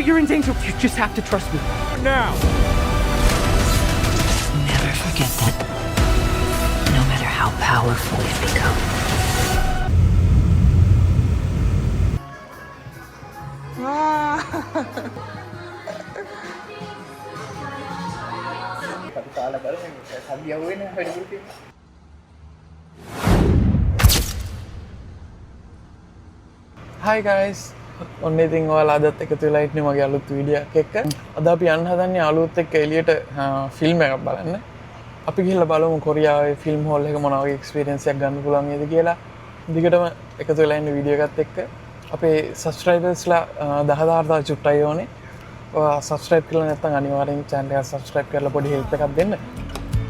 you're in danger. You just have to trust me. Now! Never forget that no matter how powerful you become, Hi guys. ඔන්න ඉතින් ඔයාලා අදත් එකතු වෙලා ඉන්නේ මගේ අලුත් වීඩියෝ එකක් එක්ක. අද අපි යන්න හදන්නේ අලුත් එක්ක එළියට ෆිල්ම් එකක් බලන්න. අපි ගිහලා බලමු කොරියාවේ ෆිල්ම් හෝල් එක මොන වගේ එක්ස්පීරියන්ස් එකක් ගන්න පුළුවන් වේද කියලා. දිගටම එකතු වෙලා ඉන්න වීඩියෝ එකත් එක්ක. අපේ සබ්ස්ක්‍රයිබර්ස්ලා 10000 චුට්ටයි ඕනේ. ඔයා සබ්ස්ක්‍රයිබ් කරලා නැත්නම් අනිවාර්යෙන් channel එක සබ්ස්ක්‍රයිබ් කරලා පොඩි හෙල්ප් එකක් දෙන්න.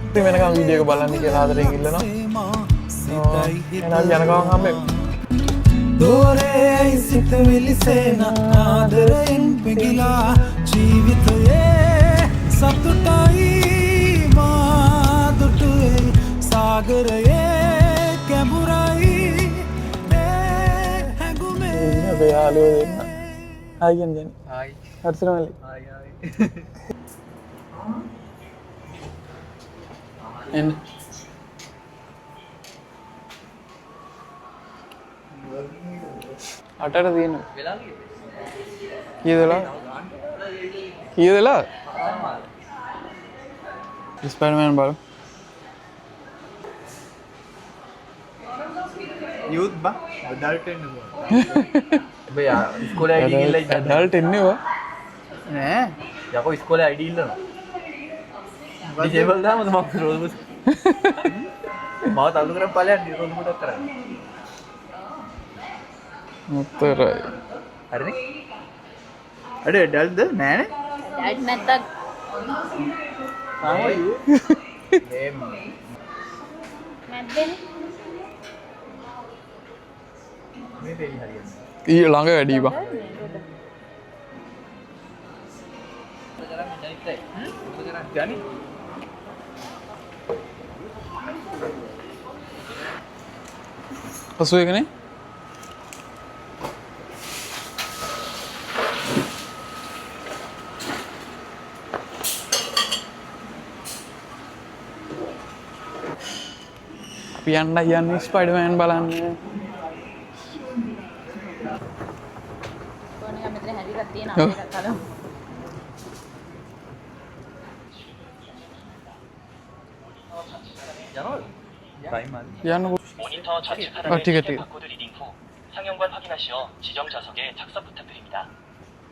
ඉතින් වෙනකම් වීඩියෝ එක බලන්න කියලා ආදරෙන් ඉල්ලනවා. එහෙනම් යන ගමන් හම්බෙමු. දෝරේ සිත විලිසෙන ආදරයෙන් පිගිලා ජීවිතයේ සතුටයි මාදුටුවේ සාගරයේ කැඹුරයි හැඟුමේ බයාලෝ දෙන්න. හායි කියන්නේ. Hi. හරිසන මල්ලි. Hi, hi. එන්න. අටට තියෙනවා. කීයද වෙලා? කීයද වෙලා? ස්පයිඩර්මෑන් බලමු. Youth ba? Adult end ba? Bare ඉස්කෝලේ ID ගිල්ල ඉන්න ඇඩල්ට් එන්නේ වා. නෑ. යකෝ ඉස්කෝලේ ID ඉල්ලනවා ඩිසේබල් දාමද මම රෝල් මුස් මාව තල්ලු කරන් ඵලයන් රෝල් මුඩක් කරන්නේ උත්තරයි. හරිනේ අඩ adult ද නෑනේ. Adult නැත්තම් How are you? නේම් නැද්දනේ. මේ දෙවි හරියට ඊ ළඟ වැඩි බං. ජනි පසු එකනේ. අපි යන්නේ ස්පයිඩර්මෑන් බලන්න. කොහොමද මෙතන හැදිලා තියෙනවා ඔව්. අපේ කලම. යනවද ටයිම් හරි යන්නකෝ. 모니터 좌측 아, 하단의 튀겨, 시계 튀겨. 바코드 리딩 후 상형관 확인하시어 지정 좌석에 착석 부탁드립니다.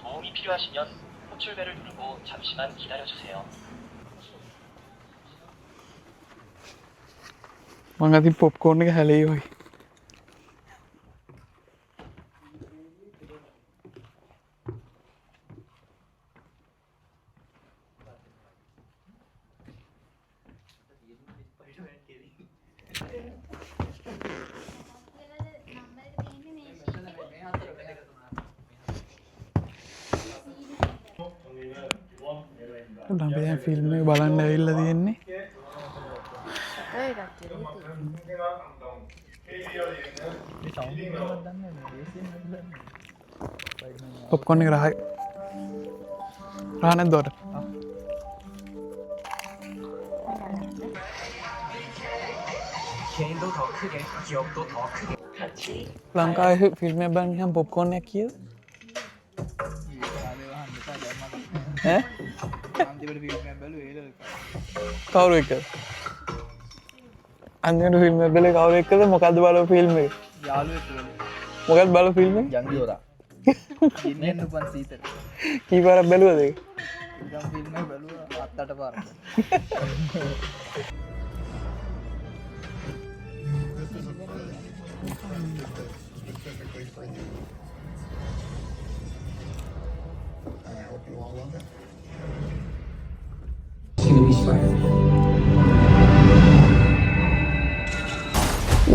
도움이 필요하시면 호출벨을 누르고 잠시만 기다려주세요. මං අතින් පොප්කෝර්න් එක හැලෙයි වයි. අපි දැන් ෆිල්ම් එක බලන්න ඇවිල්ලා තියෙන්නේ. ඔය කට්ටිය පොප්කෝර්න් එක රහයි. රහ නැද්ද උඩ? ලංකාවේ ෆිල්ම් එක බලන්න ගියාම පොප්කෝර්න් එකක් කීයද? ඈ? අන්තිමට ෆිල්ම් එකක් බැලුවේ ඒලක. කවුරු එක්කද? අන්තිමට ෆිල්ම් එක බැලුවේ කවුරු එක්කද? මොකද්ද බලව ෆිල්ම් එක? යාළුවෙක් වෙන. මොකක්ද බලව ෆිල්ම් එක? ජංගියෝරා ඉන්න උපන් සීතල. කී පාරක් බැලුවද ඒක? ඉතින් ෆිල්ම් එක බැලුවා 7-8 පාරක්.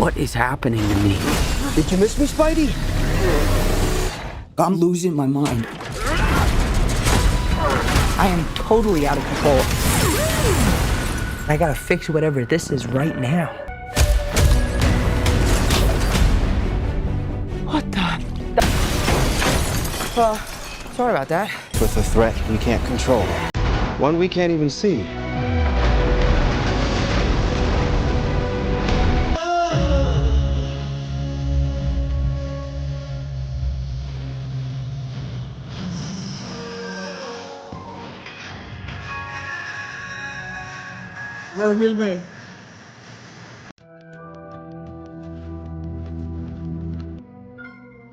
What is happening to me? Did you miss me, Spidey? I'm losing my mind. I am totally out of control. I gotta fix whatever this is right now. What the? Sorry about that. With a threat we can't control. One we can't even see.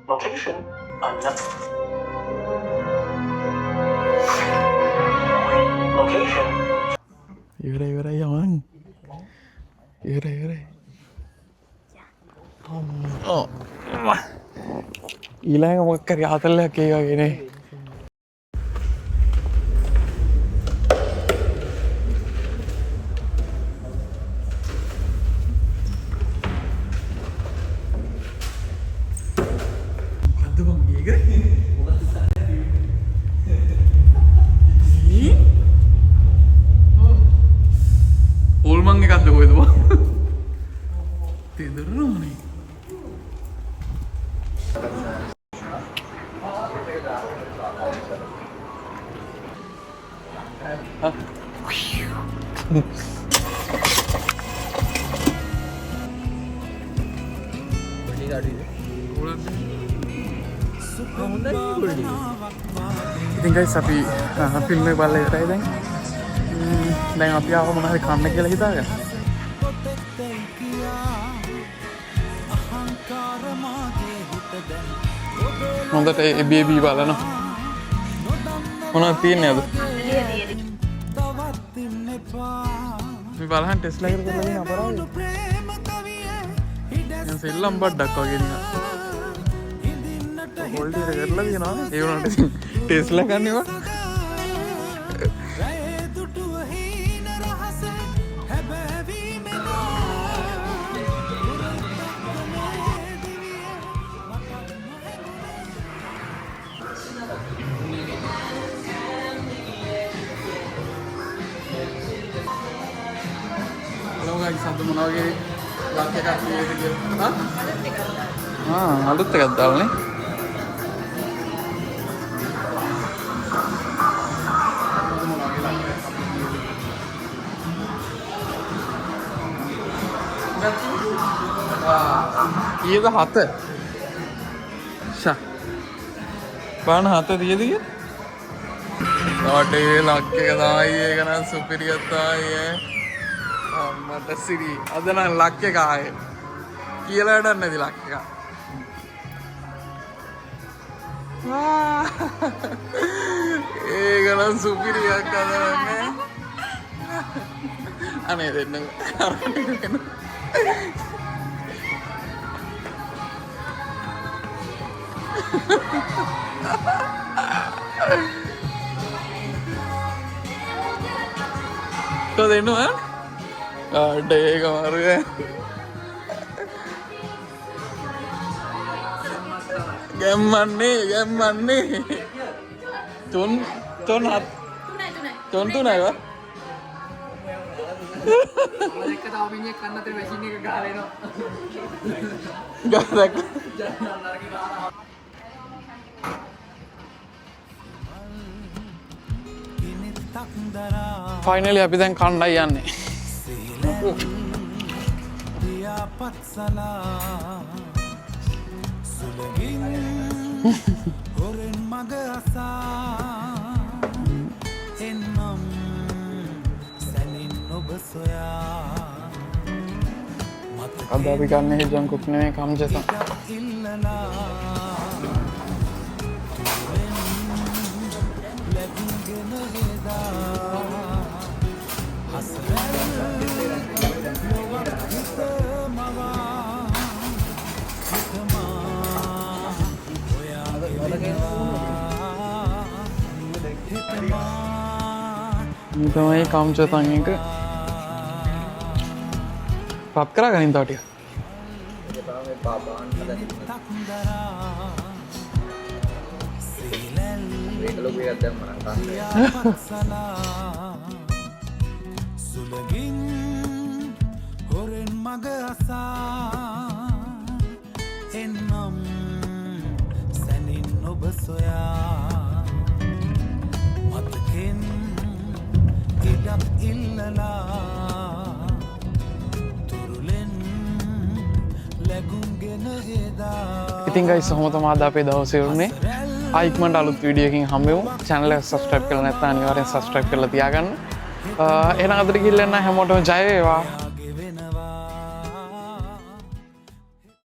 Location unknown. Location ඉවරයි යවන්. ඉවරයි. ඊළඟ මොකක් හරි ආතල්ලයක් ඒ වගේනේ. Old man එකක්ද කොයිද බා? තේදරනවනේ. ඉතින් guys අපි ෆිල්ම් එක බලලා ඉවරයි දැන්. දැන් අපි ආව මොනවද කන්න කියලා හිතාගෙන. හොඳට ඒ බේබී බලන මොනවද තියෙන්නේ අද? මේ බලහන් ටෙස්ලා කරලා දෙන අපරාධ. දැන් සෙල්ලම් බඩක් වගේ නිකන්. හොල්ඩ් එක කරලා දිනවා. ඒ වුණාට ටෙස්ලා ගන්නවා. සද්ද මොනවා වගේ ලක් එකක් තියෙද කියලා. අලුත් එකක් දාලානේ. ඊයද 7. ෂා. බාන 7 තියෙද කිය? ඔටේ ලක් එක තමයි ඒක නම් සුපිරියක් තමයි ඈ. මට සිරි අද නම් ලක් එක ආයේ කියලා වැඩක් නැති ලක් එක. ඒක නම් සුපිරියක් අද නෑ. අනේ දෙන්න. Kau tengok kan? Ada kemarin. Gaman nih. Ton tunai apa? Mereka tahu minyak karena terus ini ke galeno. Galak. Finally අපි දැන් කණ්ඩායි යන්නේ. අද අපි ගන්නේ ජංකුක් නෙමෙයි කම්ජසන්. Ini තමයි කම්ජසන් එක. පත් කරගනින් තව ටික. ඉතින් ගයිස් ඔහොම තමයි අද අපේ දවසේ වුණේ. ආයික්මන්ට අලුත් වීඩියෝ එකකින් හම්බෙමු. channel එක subscribe කරලා නැත්නම් අනිවාර්යෙන් subscribe කරලා තියාගන්න. එහෙනම් අදට ගිහින් හැමෝටම ජය වේවා.